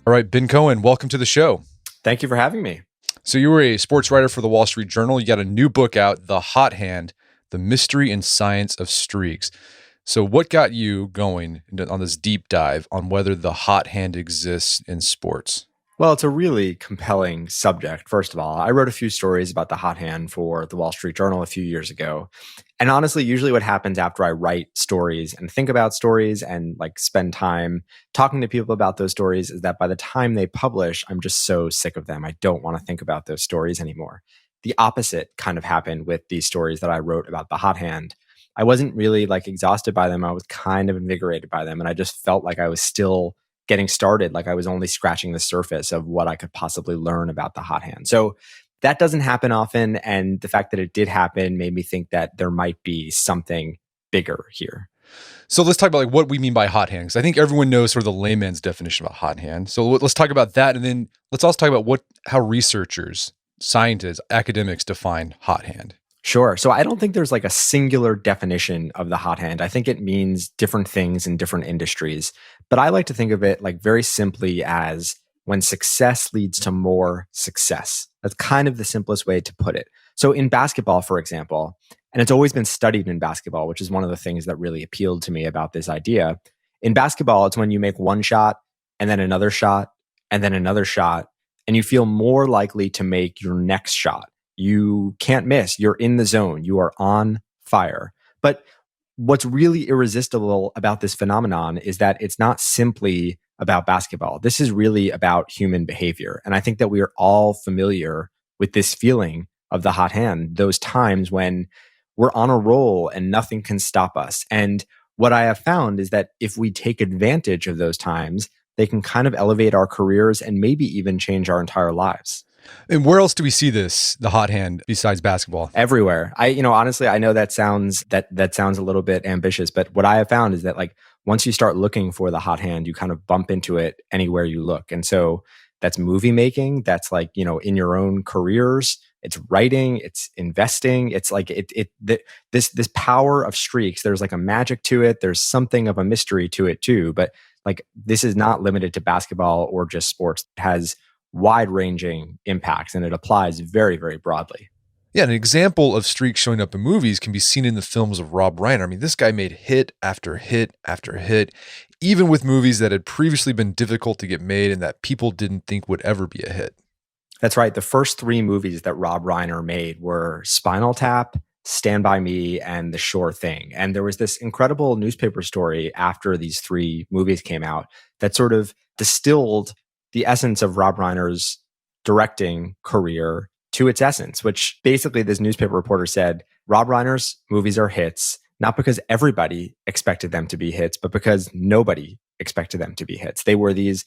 All right, Ben Cohen, welcome to the show. Thank you for having me. So you were a sports writer for the Wall Street Journal. You got a new book out, The Hot Hand, The Mystery and Science of Streaks. So what got you going on this deep dive on whether the hot hand exists in sports? Well, it's a really compelling subject, first of all. I wrote a few stories about the hot hand for the Wall Street Journal a few years ago. And honestly, usually what happens after I write stories and think about stories and spend time talking to people about those stories is that by the time they publish, I'm just so sick of them. I don't want to think about those stories anymore. The opposite kind of happened with these stories that I wrote about the hot hand. I wasn't really exhausted by them. I was kind of invigorated by them. And I just felt like I was still getting started, like I was only scratching the surface of what I could possibly learn about the hot hand. So that doesn't happen often. And the fact that it did happen made me think that there might be something bigger here. So let's talk about what we mean by hot hand, because I think everyone knows sort of the layman's definition of a hot hand. So let's talk about that, and then let's also talk about how researchers, scientists, academics define hot hand. Sure. So I don't think there's a singular definition of the hot hand. I think it means different things in different industries. But I like to think of it very simply as when success leads to more success. That's kind of the simplest way to put it. So in basketball, for example, and it's always been studied in basketball, which is one of the things that really appealed to me about this idea. In basketball, it's when you make one shot and then another shot and then another shot, and you feel more likely to make your next shot. You can't miss. You're in the zone. You are on fire. But what's really irresistible about this phenomenon is that it's not simply about basketball. This is really about human behavior. And I think that we are all familiar with this feeling of the hot hand, those times when we're on a roll and nothing can stop us. And what I have found is that if we take advantage of those times, they can kind of elevate our careers and maybe even change our entire lives. And where else do we see this, the hot hand, besides basketball? Everywhere. Honestly, I know that sounds a little bit ambitious, but what I have found is that once you start looking for the hot hand, you kind of bump into it anywhere you look. And so that's movie making, that's in your own careers, it's writing, it's investing, it's this power of streaks, there's a magic to it, there's something of a mystery to it too, but this is not limited to basketball or just sports. It has wide-ranging impacts, and it applies very, very broadly. Yeah, an example of streaks showing up in movies can be seen in the films of Rob Reiner. I mean, this guy made hit after hit after hit, even with movies that had previously been difficult to get made and that people didn't think would ever be a hit. That's right. The first three movies that Rob Reiner made were Spinal Tap, Stand By Me, and The Sure Thing. And there was this incredible newspaper story after these three movies came out that sort of distilled the essence of Rob Reiner's directing career to its essence, which basically this newspaper reporter said, Rob Reiner's movies are hits, not because everybody expected them to be hits, but because nobody expected them to be hits. They were these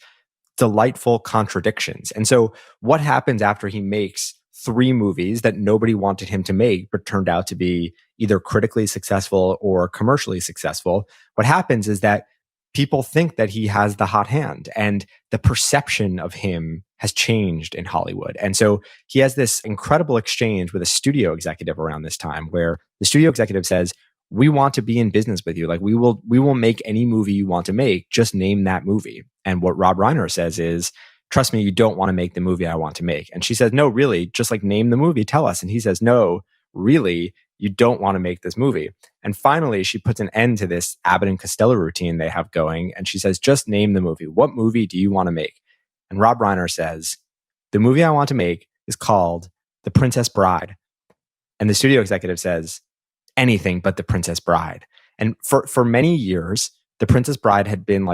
delightful contradictions. And so what happens after he makes three movies that nobody wanted him to make, but turned out to be either critically successful or commercially successful? What happens is that people think that he has the hot hand, and the perception of him has changed in Hollywood. And so he has this incredible exchange with a studio executive around this time where the studio executive says, we want to be in business with you. We will make any movie you want to make. Just name that movie. And what Rob Reiner says is, trust me, you don't want to make the movie I want to make. And she says, no, really, just name the movie, tell us. And he says, no, really, you don't want to make this movie. And finally, she puts an end to this Abbott and Costello routine they have going. And she says, just name the movie. What movie do you want to make? And Rob Reiner says, the movie I want to make is called The Princess Bride. And the studio executive says, anything but The Princess Bride. And for many years, The Princess Bride had been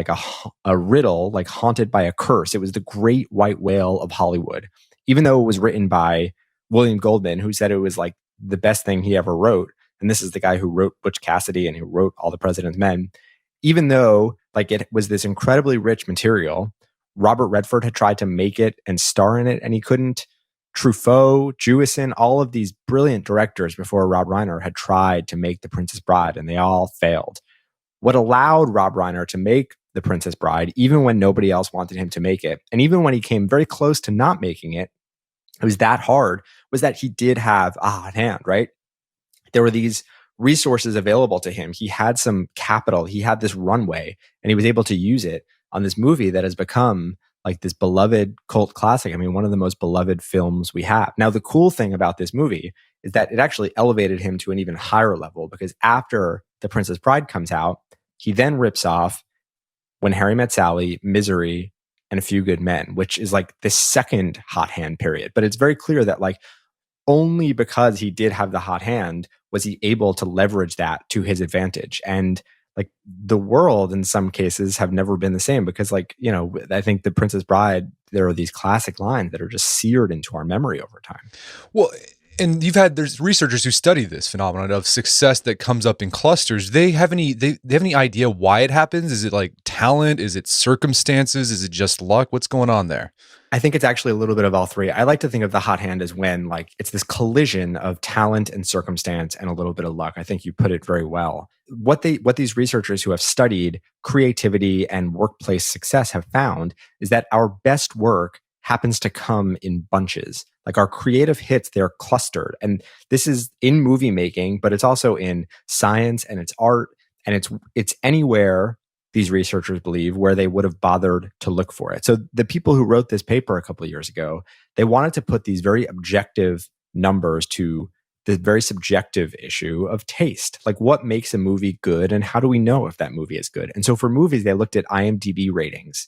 a riddle, haunted by a curse. It was the great white whale of Hollywood. Even though it was written by William Goldman, who said it was the best thing he ever wrote. And this is the guy who wrote Butch Cassidy and who wrote All the President's Men. Even though it was this incredibly rich material, Robert Redford had tried to make it and star in it, and he couldn't. Truffaut, Jewison, all of these brilliant directors before Rob Reiner had tried to make The Princess Bride, and they all failed. What allowed Rob Reiner to make The Princess Bride, even when nobody else wanted him to make it, and even when he came very close to not making it, it was that hard, was that he did have a hot hand, right? There were these resources available to him. He had some capital, he had this runway, and he was able to use it on this movie that has become like this beloved cult classic. I mean, one of the most beloved films we have. Now, the cool thing about this movie is that it actually elevated him to an even higher level, because after The Princess Bride comes out, he then rips off When Harry Met Sally, Misery, and A Few Good Men, which is like the second hot hand period. But it's very clear that like only because he did have the hot hand was he able to leverage that to his advantage. And like the world in some cases have never been the same, because like, you know, I think The Princess Bride, there are these classic lines that are just seared into our memory over time. Well, and there's researchers who study this phenomenon of success that comes up in clusters. They have any idea why it happens? Is it like talent? Is it circumstances? Is it just luck? What's going on there? I think it's actually a little bit of all three. I like to think of the hot hand as when like it's this collision of talent and circumstance and a little bit of luck. I think you put it very well. What these researchers who have studied creativity and workplace success have found is that our best work happens to come in bunches. Like our creative hits, they're clustered. And this is in movie making, but it's also in science and it's art, and it's anywhere, these researchers believe, where they would have bothered to look for it. So the people who wrote this paper a couple of years ago, they wanted to put these very objective numbers to the very subjective issue of taste. Like what makes a movie good and how do we know if that movie is good? And so for movies, they looked at IMDb ratings.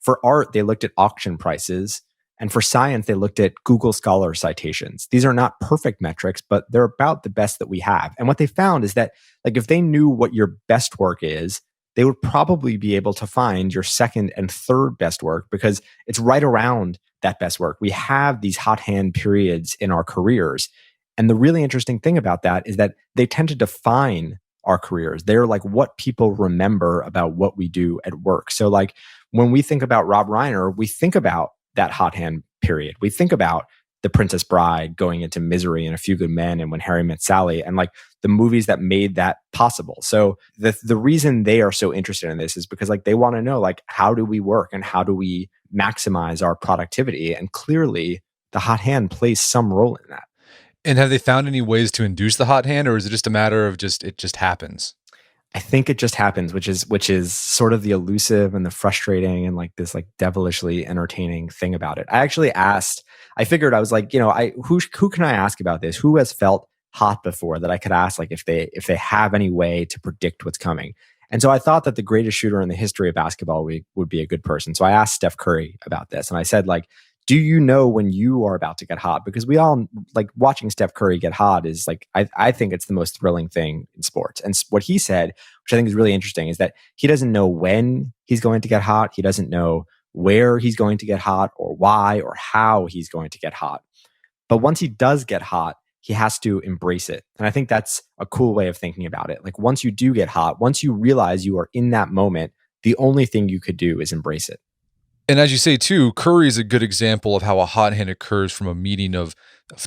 For art, they looked at auction prices. And for science, they looked at Google Scholar citations. These are not perfect metrics, but they're about the best that we have. And what they found is that like if they knew what your best work is, they would probably be able to find your second and third best work, because it's right around that best work. We have these hot hand periods in our careers. And the really interesting thing about that is that they tend to define our careers. They're like what people remember about what we do at work. So like when we think about Rob Reiner, we think about that hot hand period. We think about The Princess Bride going into Misery and A Few Good Men and When Harry Met Sally, and like the movies that made that possible. So the reason they are so interested in this is because like they want to know like how do we work and how do we maximize our productivity? And clearly the hot hand plays some role in that. And have they found any ways to induce the hot hand, or is it just a matter of it just happens? I think it just happens, which is sort of the elusive and the frustrating and like this like devilishly entertaining thing about it. I figured I was like, you know, who can I ask about this? Who has felt hot before that I could ask like if they have any way to predict what's coming? And so I thought that the greatest shooter in the history of basketball would be a good person. So I asked Steph Curry about this, and I said like, do you know when you are about to get hot? Because we all like watching Steph Curry get hot is like, I think it's the most thrilling thing in sports. And what he said, which I think is really interesting, is that he doesn't know when he's going to get hot. He doesn't know where he's going to get hot or why or how he's going to get hot. But once he does get hot, he has to embrace it. And I think that's a cool way of thinking about it. Like once you do get hot, once you realize you are in that moment, the only thing you could do is embrace it. And as you say too, Curry is a good example of how a hot hand occurs from a meeting of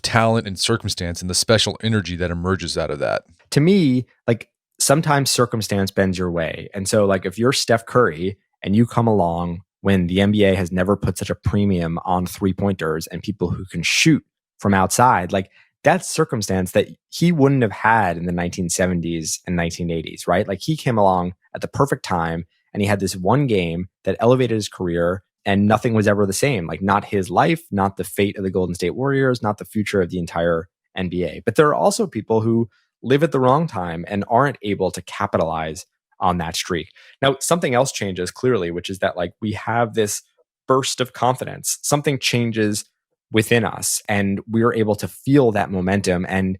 talent and circumstance and the special energy that emerges out of that. To me, like sometimes circumstance bends your way. And so like if you're Steph Curry and you come along when the NBA has never put such a premium on 3-pointers and people who can shoot from outside, like that's circumstance that he wouldn't have had in the 1970s and 1980s, right? Like he came along at the perfect time and he had this one game that elevated his career, and nothing was ever the same. Like not his life, not the fate of the Golden State Warriors, not the future of the entire NBA. But there are also people who live at the wrong time and aren't able to capitalize on that streak. Now, something else changes clearly, which is that like we have this burst of confidence. Something changes within us and we're able to feel that momentum, and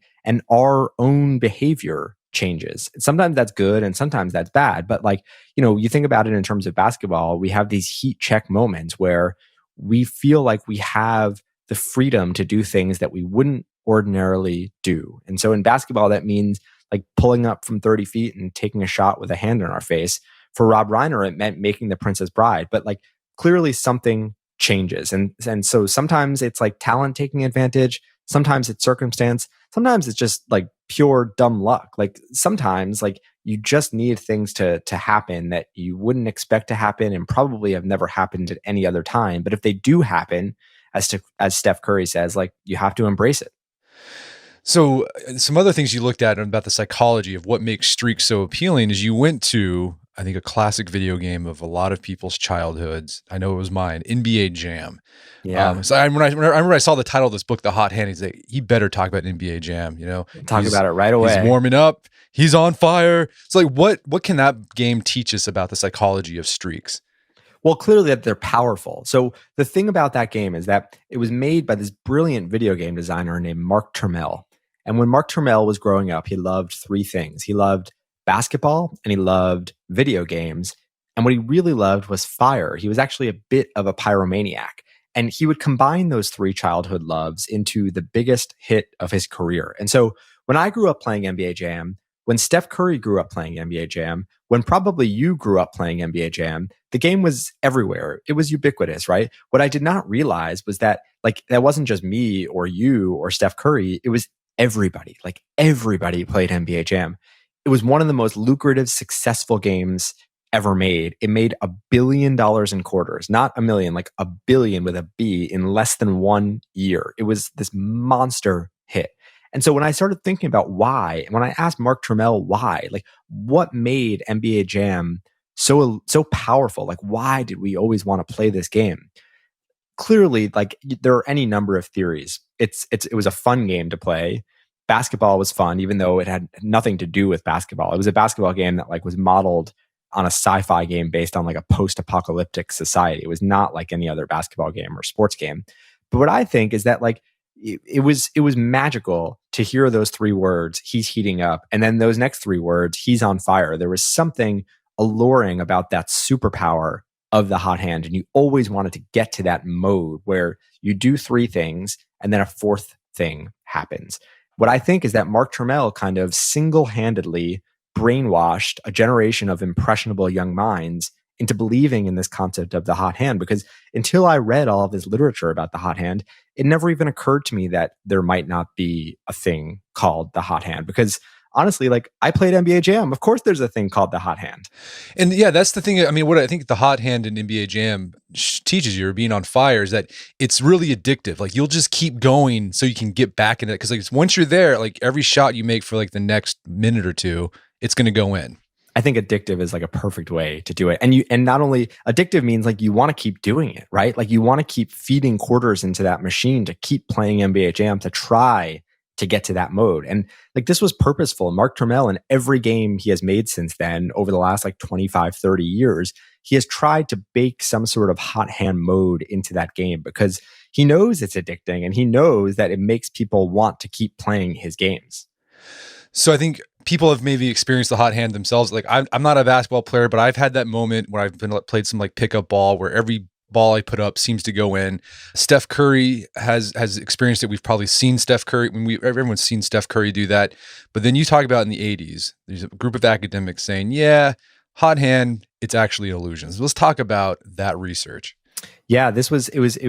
our own behavior changes. Sometimes that's good and sometimes that's bad. But like, you know, you think about it in terms of basketball, we have these heat check moments where we feel like we have the freedom to do things that we wouldn't ordinarily do. And so in basketball, that means like pulling up from 30 feet and taking a shot with a hand in our face. For Rob Reiner, it meant making The Princess Bride. But like clearly something changes. And so sometimes it's like talent taking advantage. Sometimes it's circumstance. Sometimes it's just like pure dumb luck. Like sometimes like you just need things to happen that you wouldn't expect to happen and probably have never happened at any other time. But if they do happen, as Steph Curry says, like you have to embrace it. So some other things you looked at about the psychology of what makes streaks so appealing is you went to I think a classic video game of a lot of people's childhoods. I know it was mine, NBA Jam. Yeah. So I remember I saw the title of this book, The Hot Hand. He's like, he better talk about NBA Jam. You know, Talk about it right he's away. warming up. He's on fire. It's like, what can that game teach us about the psychology of streaks? Well, clearly that they're powerful. So the thing about that game is that it was made by this brilliant video game designer named Mark Turmell. And when Mark Turmell was growing up, he loved three things. He loved basketball and he loved video games. And what he really loved was fire. He was actually a bit of a pyromaniac. And he would combine those three childhood loves into the biggest hit of his career. And so when I grew up playing NBA Jam, when Steph Curry grew up playing NBA Jam, when probably you grew up playing NBA Jam, the game was everywhere. It was ubiquitous, right? What I did not realize was that like that wasn't just me or you or Steph Curry. It was everybody. Like everybody played NBA Jam. It was one of the most lucrative, successful games ever made. It made $1 billion in quarters, not a million, like $1 billion with a B in less than 1 year. It was this monster hit. And so when I started thinking about why, when I asked Mark Turmell why, like what made NBA Jam so powerful, like why did we always want to play this game? Clearly, like there are any number of theories. It was a fun game to play. Basketball was fun, even though it had nothing to do with basketball. It was a basketball game that like was modeled on a sci-fi game based on like a post-apocalyptic society. It was not like any other basketball game or sports game. But what I think is that like it was magical to hear those three words, he's heating up, and then those next three words, he's on fire. There was something alluring about that superpower of the hot hand, and you always wanted to get to that mode where you do three things and then a fourth thing happens. What I think is that Mark Turmell kind of single-handedly brainwashed a generation of impressionable young minds into believing in this concept of the hot hand, because until I read all of his literature about the hot hand, it never even occurred to me that there might not be a thing called the hot hand. Because honestly, like I played NBA Jam. Of course there's a thing called the hot hand. And yeah, that's the thing. I mean, what I think the hot hand in NBA Jam teaches you, or being on fire, is that it's really addictive. Like you'll just keep going so you can get back into it. Because like once you're there, like every shot you make for like the next minute or two, it's going to go in. I think addictive is like a perfect way to do it. And not only addictive means like you want to keep doing it, right? Like you want to keep feeding quarters into that machine to keep playing NBA Jam to try to get to that mode. And like this was purposeful. Mark Turmell, in every game he has made since then, over the last like 25, 30 years, he has tried to bake some sort of hot hand mode into that game because he knows it's addicting and he knows that it makes people want to keep playing his games. So I think people have maybe experienced the hot hand themselves. Like I'm not a basketball player, but I've had that moment where I've been played some like pickup ball where every ball I put up seems to go in. Steph Curry has experienced it. We've probably seen Steph Curry everyone's seen Steph Curry do that. But then you talk about in the 80s, there's a group of academics saying, yeah, hot hand, it's actually illusions. Let's talk about that research. Yeah, it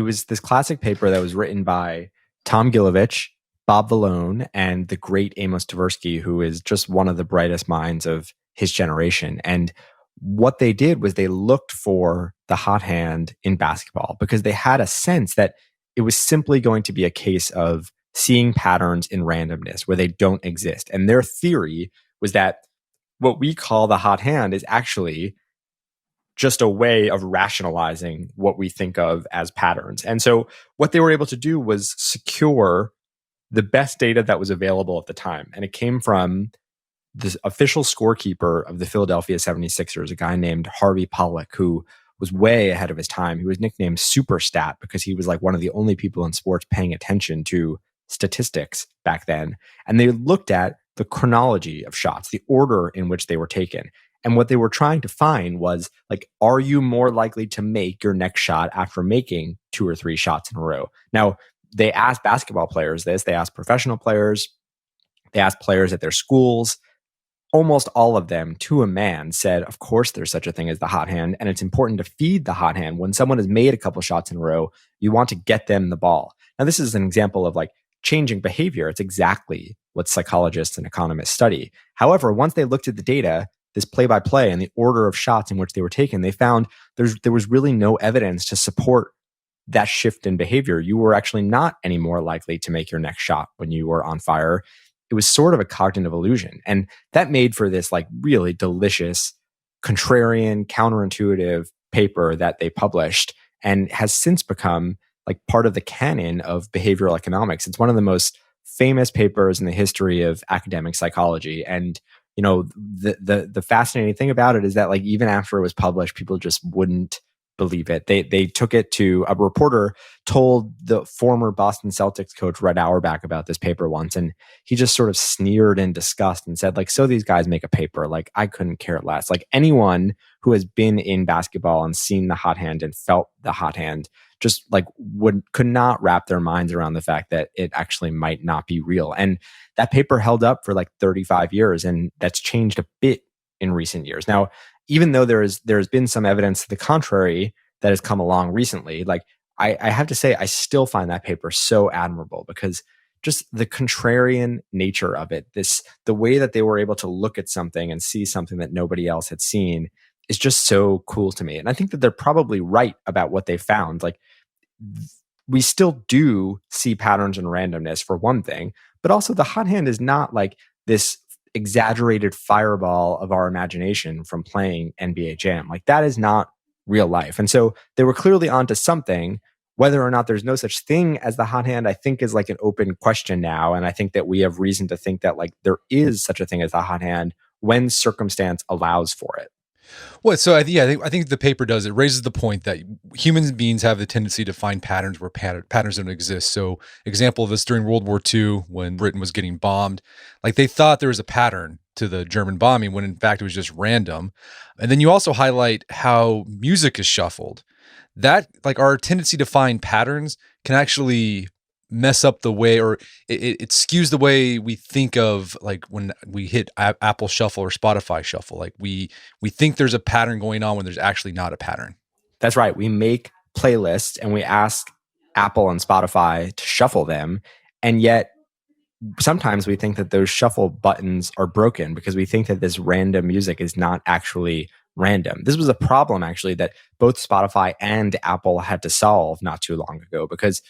was this classic paper that was written by Tom Gilovich, Bob Vallone, and the great Amos Tversky, who is just one of the brightest minds of his generation. And what they did was they looked for the hot hand in basketball because they had a sense that it was simply going to be a case of seeing patterns in randomness where they don't exist. And their theory was that what we call the hot hand is actually just a way of rationalizing what we think of as patterns. And so what they were able to do was secure the best data that was available at the time. And it came from the official scorekeeper of the Philadelphia 76ers, a guy named Harvey Pollack, who was way ahead of his time. He was nicknamed Superstat because he was like one of the only people in sports paying attention to statistics back then. And they looked at the chronology of shots, the order in which they were taken. And what they were trying to find was like, are you more likely to make your next shot after making 2 or 3 shots in a row? Now, they asked basketball players this, they asked professional players, they asked players at their schools. Almost all of them, to a man, said, of course there's such a thing as the hot hand, and it's important to feed the hot hand. When someone has made a couple shots in a row, you want to get them the ball. Now, this is an example of like changing behavior. It's exactly what psychologists and economists study. However, once they looked at the data, this play-by-play and the order of shots in which they were taken, they found there was really no evidence to support that shift in behavior. You were actually not any more likely to make your next shot when you were on fire. It was sort of a cognitive illusion. And that made for this like really delicious contrarian, counterintuitive paper that they published and has since become like part of the canon of behavioral economics. It's one of the most famous papers in the history of academic psychology. And the fascinating thing about it is that like even after it was published, people just wouldn't believe it. They took it to a reporter, told the former Boston Celtics coach Red Auerbach about this paper once, and he just sort of sneered in disgust and said, like, so these guys make a paper, like I couldn't care less. Like anyone who has been in basketball and seen the hot hand and felt the hot hand just like could not wrap their minds around the fact that it actually might not be real. And that paper held up for like 35 years, and that's changed a bit in recent years. Now, even though there's been some evidence to the contrary that has come along recently, like I have to say, I still find that paper so admirable because just the contrarian nature of it, the way that they were able to look at something and see something that nobody else had seen is just so cool to me. And I think that they're probably right about what they found. Like we still do see patterns and randomness for one thing, but also the hot hand is not like this exaggerated fireball of our imagination from playing NBA Jam. Like that is not real life. And so they were clearly onto something. Whether or not there's no such thing as the hot hand, I think is like an open question now. And I think that we have reason to think that like there is such a thing as the hot hand when circumstance allows for it. Well, so I think the paper does. It raises the point that human beings have the tendency to find patterns where patterns don't exist. So, example of this during World War II, when Britain was getting bombed, like they thought there was a pattern to the German bombing, when in fact it was just random. And then you also highlight how music is shuffled. That, like, our tendency to find patterns can actually mess up the way, or it skews the way we think of, like when we hit Apple Shuffle or Spotify Shuffle. Like we think there's a pattern going on when there's actually not a pattern. That's right. We make playlists and we ask Apple and Spotify to shuffle them, and yet sometimes we think that those shuffle buttons are broken because we think that this random music is not actually random. This was a problem actually that both Spotify and Apple had to solve not too long ago, because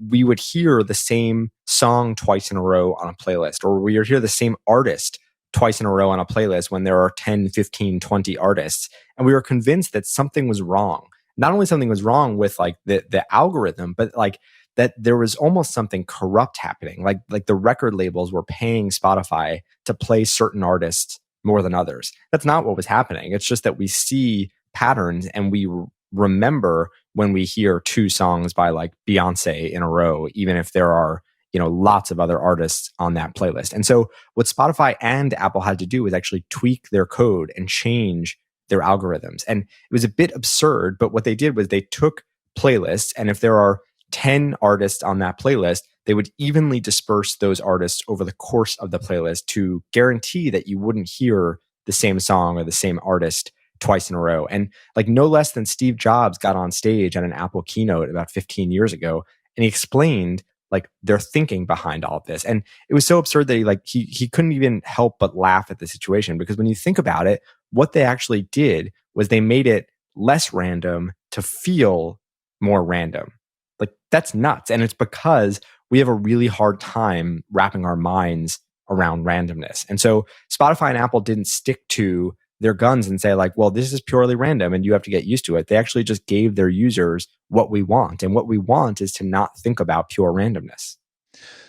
we would hear the same song twice in a row on a playlist, or we would hear the same artist twice in a row on a playlist when there are 10, 15, 20 artists. And we were convinced that something was wrong. Not only something was wrong with like the algorithm, but like that there was almost something corrupt happening. Like the record labels were paying Spotify to play certain artists more than others. That's not what was happening. It's just that we see patterns and we remember when we hear two songs by like Beyonce in a row, even if there are, lots of other artists on that playlist. And so what Spotify and Apple had to do was actually tweak their code and change their algorithms. And it was a bit absurd, but what they did was they took playlists, and if there are 10 artists on that playlist, they would evenly disperse those artists over the course of the playlist to guarantee that you wouldn't hear the same song or the same artist twice in a row. And like no less than Steve Jobs got on stage at an Apple keynote about 15 years ago, and he explained like their thinking behind all of this. And it was so absurd that he couldn't even help but laugh at the situation, because when you think about it, what they actually did was they made it less random to feel more random. Like that's nuts. And it's because we have a really hard time wrapping our minds around randomness. And so Spotify and Apple didn't stick to their guns and say like, well, this is purely random and you have to get used to it. They actually just gave their users what we want. And what we want is to not think about pure randomness.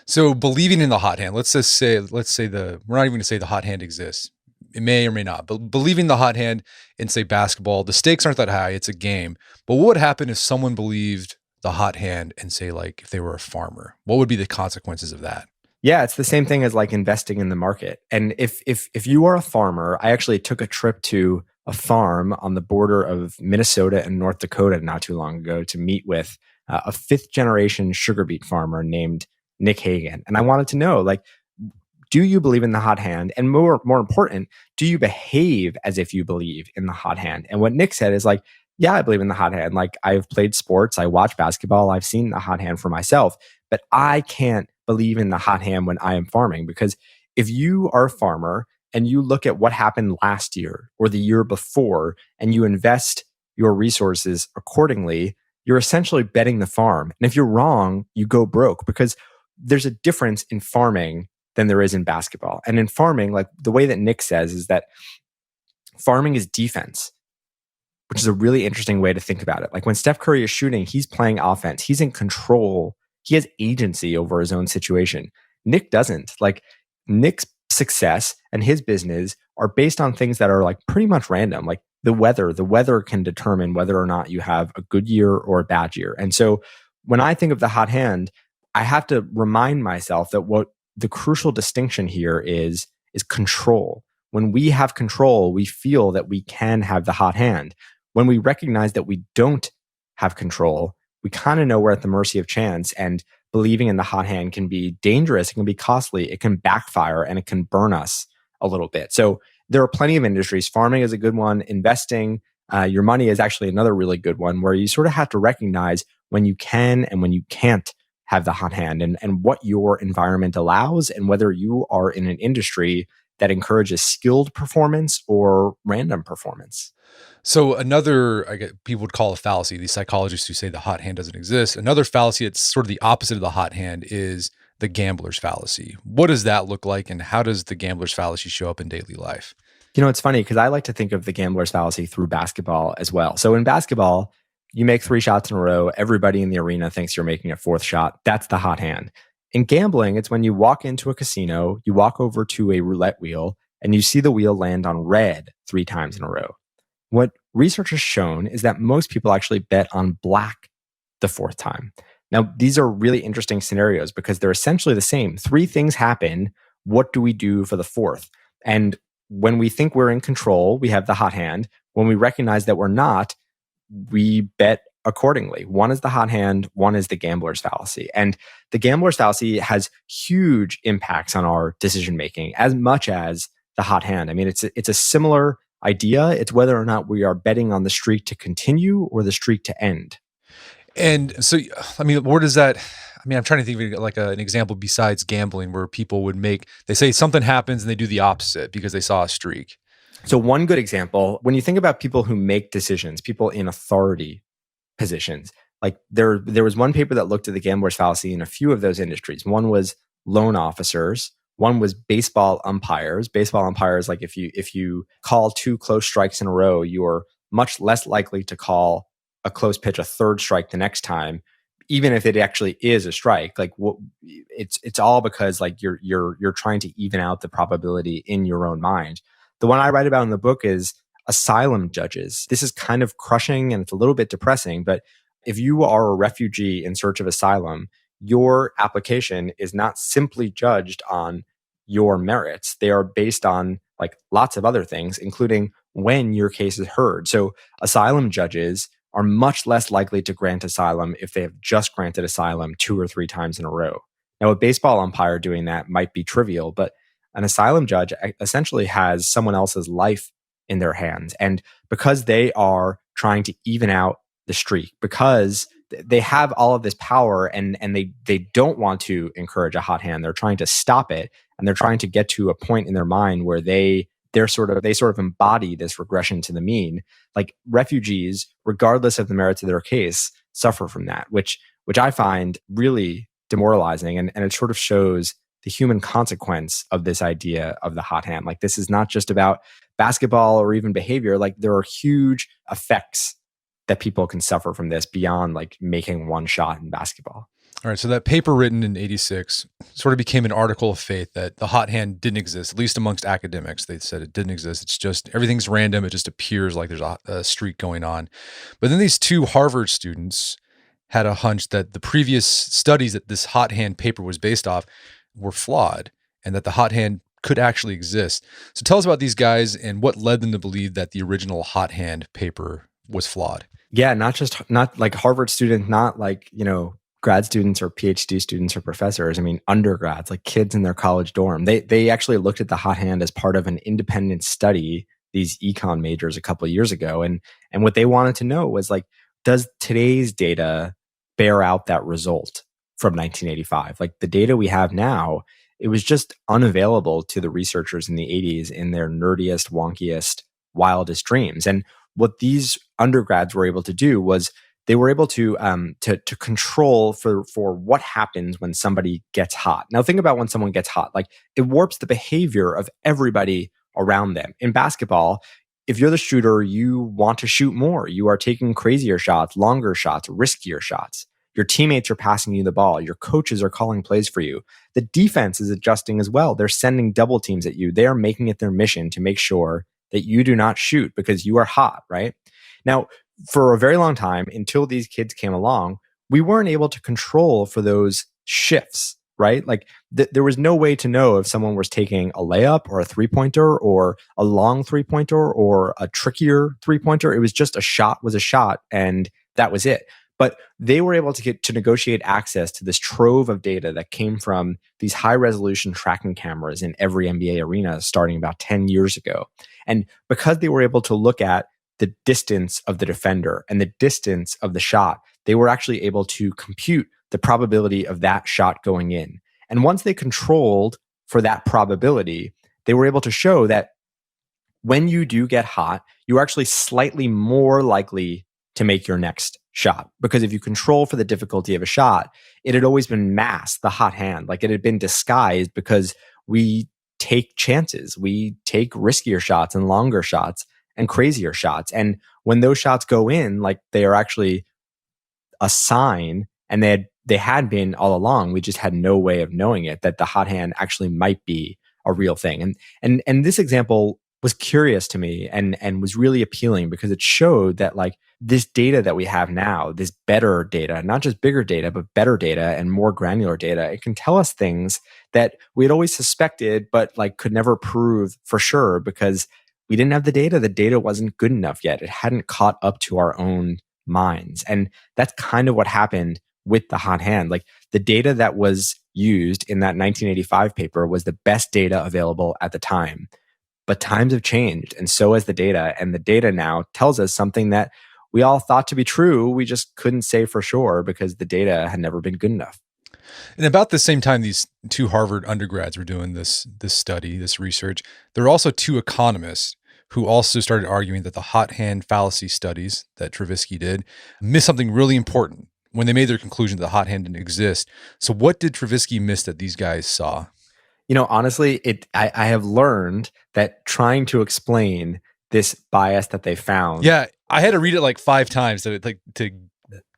So believing in the hot hand, we're not even going to say the hot hand exists. It may or may not, but believing the hot hand in, say, basketball, the stakes aren't that high. It's a game. But what would happen if someone believed the hot hand and, say, like if they were a farmer? What would be the consequences of that? Yeah, it's the same thing as like investing in the market. And if you are a farmer, I actually took a trip to a farm on the border of Minnesota and North Dakota not too long ago to meet with a fifth generation sugar beet farmer named Nick Hagan. And I wanted to know, like, do you believe in the hot hand? And more important, do you behave as if you believe in the hot hand? And what Nick said is like, yeah, I believe in the hot hand. Like I've played sports, I watch basketball, I've seen the hot hand for myself, but I can't believe in the hot hand when I am farming, because if you are a farmer and you look at what happened last year or the year before and you invest your resources accordingly, you're essentially betting the farm. And if you're wrong, you go broke, because there's a difference in farming than there is in basketball. And in farming, like the way that Nick says is that Farming is defense, which is a really interesting way to think about it. Like when Steph Curry is shooting, he's playing offense. He's in control. He has agency over his own situation. Nick doesn't. Like Nick's success and his business are based on things that are like pretty much random. Like the weather can determine whether or not you have a good year or a bad year. And so when I think of the hot hand, I have to remind myself that what the crucial distinction here is control. When we have control, we feel that we can have the hot hand. When we recognize that we don't have control, we kind of know we're at the mercy of chance, and believing in the hot hand can be dangerous. It can be costly. It can backfire and it can burn us a little bit. So there are plenty of industries. Farming is a good one. Investing, your money is actually another really good one, where you sort of have to recognize when you can and when you can't have the hot hand, and what your environment allows, and whether you are in an industry that encourages skilled performance or random performance. So another, I guess people would call a fallacy, these psychologists who say the hot hand doesn't exist. Another fallacy that's sort of the opposite of the hot hand is the gambler's fallacy. What does that look like, and how does the gambler's fallacy show up in daily life? You know, it's funny because I like to think of the gambler's fallacy through basketball as well. So in basketball, you make 3 shots in a row. Everybody in the arena thinks you're making a 4th shot. That's the hot hand. In gambling, it's when you walk into a casino, you walk over to a roulette wheel, and you see the wheel land on red 3 times in a row. What research has shown is that most people actually bet on black the 4th time. Now, these are really interesting scenarios because they're essentially the same. 3 things happen. What do we do for the 4th? And when we think we're in control, we have the hot hand. When we recognize that we're not, we bet accordingly. One is the hot hand, one is the gambler's fallacy. And the gambler's fallacy has huge impacts on our decision making as much as the hot hand. I mean, it's a similar idea. It's whether or not we are betting on the streak to continue or the streak to end. And so, I mean, where does that, I mean, I'm trying to think of like an example besides gambling where people would they say something happens and they do the opposite because they saw a streak. So one good example, when you think about people who make decisions, people in authority positions, like there was one paper that looked at the gambler's fallacy in a few of those industries. One was loan officers. One was baseball umpires. Baseball umpires, like if you call 2 close strikes in a row, you're much less likely to call a close pitch a 3rd strike the next time, even if it actually is a strike. Like it's all because like you're trying to even out the probability in your own mind. The one I write about in the book is asylum judges. This is kind of crushing and it's a little bit depressing, but if you are a refugee in search of asylum, your application is not simply judged on your merits. They are based on like lots of other things, including when your case is heard. So asylum judges are much less likely to grant asylum if they have just granted asylum 2 or 3 times in a row. Now, a baseball umpire doing that might be trivial, but an asylum judge essentially has someone else's life in their hands. And because they are trying to even out the streak, because they have all of this power and they don't want to encourage a hot hand, they're trying to stop it. And they're trying to get to a point in their mind where they sort of embody this regression to the mean. Like refugees, regardless of the merits of their case, suffer from that, which I find really demoralizing. And it sort of shows the human consequence of this idea of the hot hand. Like this is not just about basketball or even behavior. Like there are huge effects that people can suffer from this beyond like making one shot in basketball. All right, so that paper written in 86 sort of became an article of faith that the hot hand didn't exist, at least amongst academics. They said it didn't exist. It's just, everything's random. It just appears like there's a streak going on. But then these 2 Harvard students had a hunch that the previous studies that this hot hand paper was based off were flawed and that the hot hand could actually exist. So tell us about these guys and what led them to believe that the original hot hand paper was flawed. Yeah, not like Harvard students, not like, grad students or PhD students or professors. I mean, undergrads, like kids in their college dorm. They actually looked at the hot hand as part of an independent study, these econ majors a couple of years ago. And what they wanted to know was like, does today's data bear out that result from 1985? Like the data we have now, it was just unavailable to the researchers in the 80s in their nerdiest, wonkiest, wildest dreams. And what these undergrads were able to do was they were able to control for what happens when somebody gets hot. Now, think about when someone gets hot. Like it warps the behavior of everybody around them. In basketball, if you're the shooter, you want to shoot more. You are taking crazier shots, longer shots, riskier shots. Your teammates are passing you the ball. Your coaches are calling plays for you. The defense is adjusting as well. They're sending double teams at you. They are making it their mission to make sure that you do not shoot because you are hot, right? Now, for a very long time, until these kids came along, we weren't able to control for those shifts, right? Like there was no way to know if someone was taking a layup or a 3-pointer or a long 3-pointer or a trickier 3-pointer. It was just a shot was a shot and that was it. But they were able to get to negotiate access to this trove of data that came from these high resolution tracking cameras in every NBA arena starting about 10 years ago. And because they were able to look at the distance of the defender and the distance of the shot, they were actually able to compute the probability of that shot going in. And once they controlled for that probability, they were able to show that when you do get hot, you're actually slightly more likely to make your next shot. Because if you control for the difficulty of a shot, it had always been masked, the hot hand. Like it had been disguised because we take chances. We take riskier shots and longer shots and crazier shots. And when those shots go in, like they are actually a sign, and they had been all along. We just had no way of knowing it, that the hot hand actually might be a real thing. And this example was curious to me and was really appealing because it showed that like this data that we have now, this better data, not just bigger data, but better data and more granular data, it can tell us things that we had always suspected, but like could never prove for sure because we didn't have the data. The data wasn't good enough yet. It hadn't caught up to our own minds. And that's kind of what happened with the hot hand. Like the data that was used in that 1985 paper was the best data available at the time. But times have changed, and so has the data. And the data now tells us something that we all thought to be true. We just couldn't say for sure because the data had never been good enough. And about the same time these two Harvard undergrads were doing this study, this research, there were also two economists who also started arguing that the hot hand fallacy studies that Tversky did missed something really important when they made their conclusion that the hot hand didn't exist. So what did Tversky miss that these guys saw? You know, honestly, I have learned that trying to explain this bias that they found. Yeah, I had to read it like 5 times to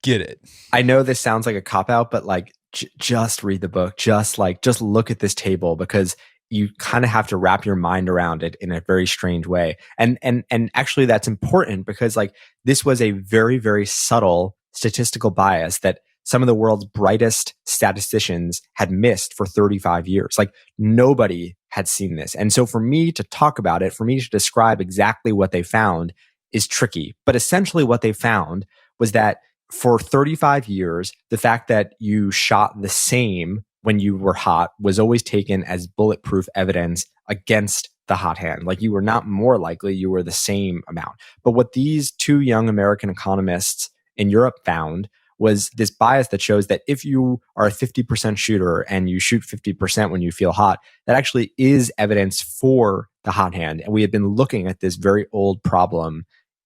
get it. I know this sounds like a cop-out, but like just read the book. Just look at this table because you kind of have to wrap your mind around it in a very strange way. And actually that's important because like this was a very, very subtle statistical bias that some of the world's brightest statisticians had missed for 35 years. Like nobody had seen this. And so for me to talk about it, for me to describe exactly what they found is tricky. But essentially what they found was that for 35 years, the fact that you shot the same when you were hot was always taken as bulletproof evidence against the hot hand. Like you were not more likely, you were the same amount. But what these two young American economists in Europe found was this bias that shows that if you are a 50% shooter and you shoot 50% when you feel hot, that actually is evidence for the hot hand. And we have been looking at this very old problem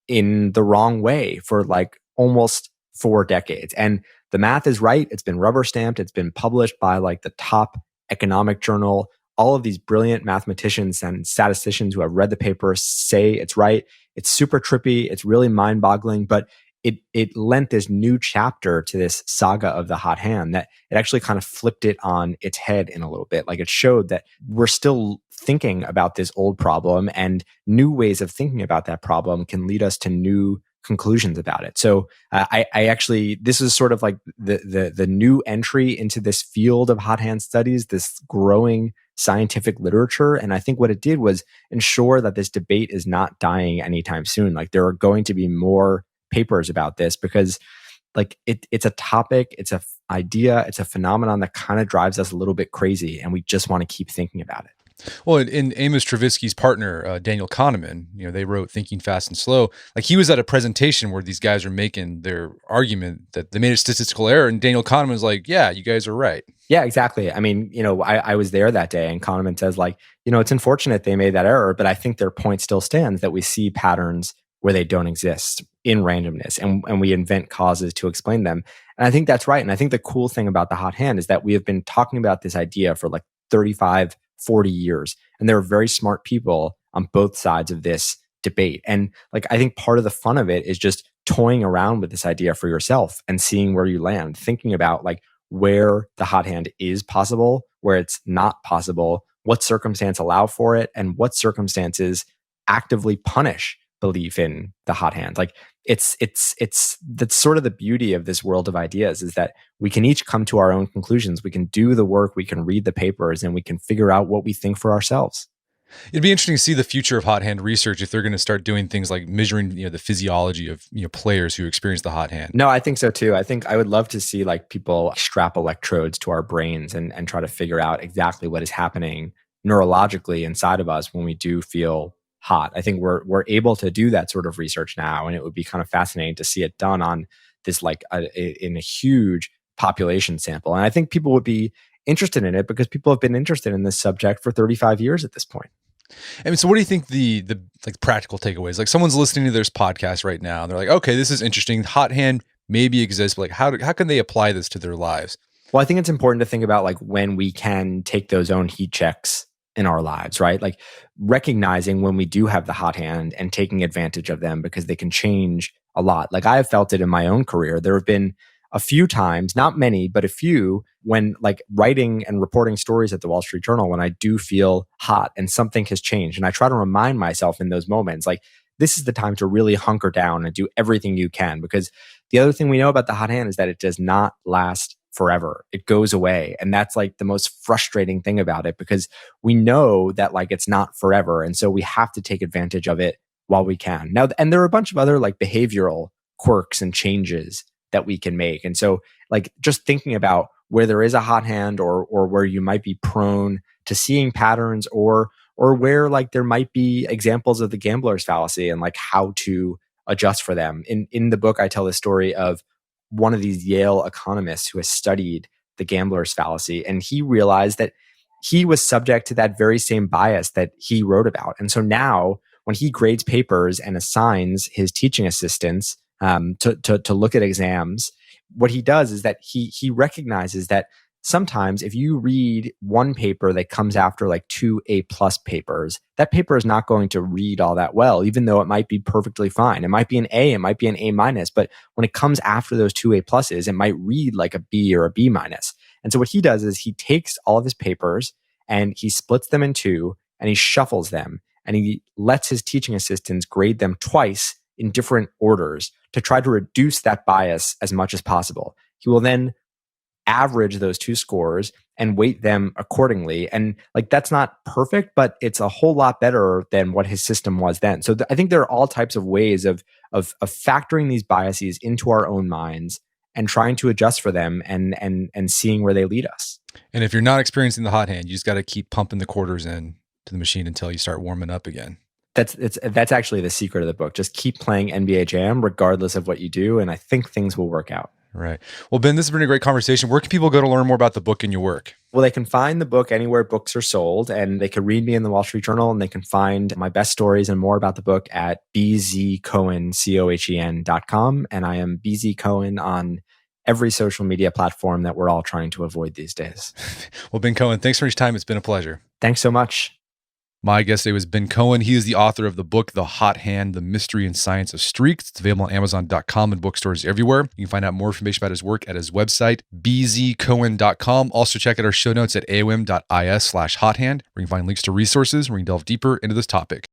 in the wrong way for like almost 4 decades. And the math is right. It's been rubber stamped. It's been published by like the top economic journal. All of these brilliant mathematicians and statisticians who have read the paper say it's right. It's super trippy. It's really mind boggling, but it lent this new chapter to this saga of the hot hand that it actually kind of flipped it on its head in a little bit. Like it showed that we're still thinking about this old problem and new ways of thinking about that problem can lead us to new conclusions about it. So I actually, this is sort of like the new entry into this field of hot hand studies, this growing scientific literature. And I think what it did was ensure that this debate is not dying anytime soon. Like there are going to be more papers about this because like it's a topic, it's a idea, it's a phenomenon that kind of drives us a little bit crazy. And we just want to keep thinking about it. Well, in Amos Tversky's partner, Daniel Kahneman, they wrote Thinking Fast and Slow. Like he was at a presentation where these guys are making their argument that they made a statistical error. And Daniel Kahneman was like, yeah, you guys are right. Yeah, exactly. I mean, I was there that day and Kahneman says like, it's unfortunate they made that error, but I think their point still stands that we see patterns where they don't exist in randomness and we invent causes to explain them. And I think that's right. And I think the cool thing about the hot hand is that we have been talking about this idea for like 35, 40 years. And there are very smart people on both sides of this debate. And like, I think part of the fun of it is just toying around with this idea for yourself and seeing where you land, thinking about like where the hot hand is possible, where it's not possible, what circumstance allow for it, and what circumstances actively punish belief in the hot hand. Like it's that's sort of the beauty of this world of ideas, is that we can each come to our own conclusions. We can do the work, we can read the papers, and we can figure out what we think for ourselves. It'd be interesting to see the future of hot hand research if they're going to start doing things like measuring, the physiology of players who experience the hot hand. No, I think so too. I think I would love to see like people strap electrodes to our brains and try to figure out exactly what is happening neurologically inside of us when we do feel hot. I think we're able to do that sort of research now, and it would be kind of fascinating to see it done on this in a huge population sample. And I think people would be interested in it because people have been interested in this subject for 35 years at this point. I mean, so what do you think the like practical takeaways? Like someone's listening to this podcast right now, and they're like, okay, this is interesting. Hot hand maybe exists, but like how can they apply this to their lives? Well, I think it's important to think about like when we can take those own heat checks in our lives, right? Like recognizing when we do have the hot hand and taking advantage of them, because they can change a lot. Like I have felt it in my own career. There have been a few times, not many, but a few, when like writing and reporting stories at the Wall Street Journal, when I do feel hot and something has changed. And I try to remind myself in those moments, like, this is the time to really hunker down and do everything you can. Because the other thing we know about the hot hand is that it does not last forever. It goes away. And that's like the most frustrating thing about it, because we know that like it's not forever. And so we have to take advantage of it while we can. Now, and there are a bunch of other like behavioral quirks and changes that we can make. And so like just thinking about where there is a hot hand, or where you might be prone to seeing patterns, or where like there might be examples of the gambler's fallacy, and like how to adjust for them. In the book, I tell the story of one of these Yale economists who has studied the gambler's fallacy, and he realized that he was subject to that very same bias that he wrote about. And so now when he grades papers and assigns his teaching assistants to look at exams, what he does is that he recognizes that sometimes if you read one paper that comes after like 2 A+ papers, that paper is not going to read all that well, even though it might be perfectly fine. It might be an A, it might be an A-, but when it comes after those 2 A+, it might read like a B or a B-. And so what he does is he takes all of his papers and he splits them in two and he shuffles them, and he lets his teaching assistants grade them twice in different orders to try to reduce that bias as much as possible. He will then average those two scores and weight them accordingly. And like, that's not perfect, but it's a whole lot better than what his system was then. So I think there are all types of ways of factoring these biases into our own minds and trying to adjust for them and seeing where they lead us. And if you're not experiencing the hot hand, you just got to keep pumping the quarters in to the machine until you start warming up again. That's actually the secret of the book. Just keep playing NBA Jam regardless of what you do, and I think things will work out. Right. Well, Ben, this has been a great conversation. Where can people go to learn more about the book and your work? Well, they can find the book anywhere books are sold, and they can read me in the Wall Street Journal, and they can find my best stories and more about the book at bzcohen.com. And I am BZ Cohen on every social media platform that we're all trying to avoid these days. Well, Ben Cohen, thanks for your time. It's been a pleasure. Thanks so much. My guest today was Ben Cohen. He is the author of the book, The Hot Hand, The Mystery and Science of Streaks. It's available on Amazon.com and bookstores everywhere. You can find out more information about his work at his website, bzcohen.com. Also check out our show notes at aom.is/hothand, where you can find links to resources where you can delve deeper into this topic.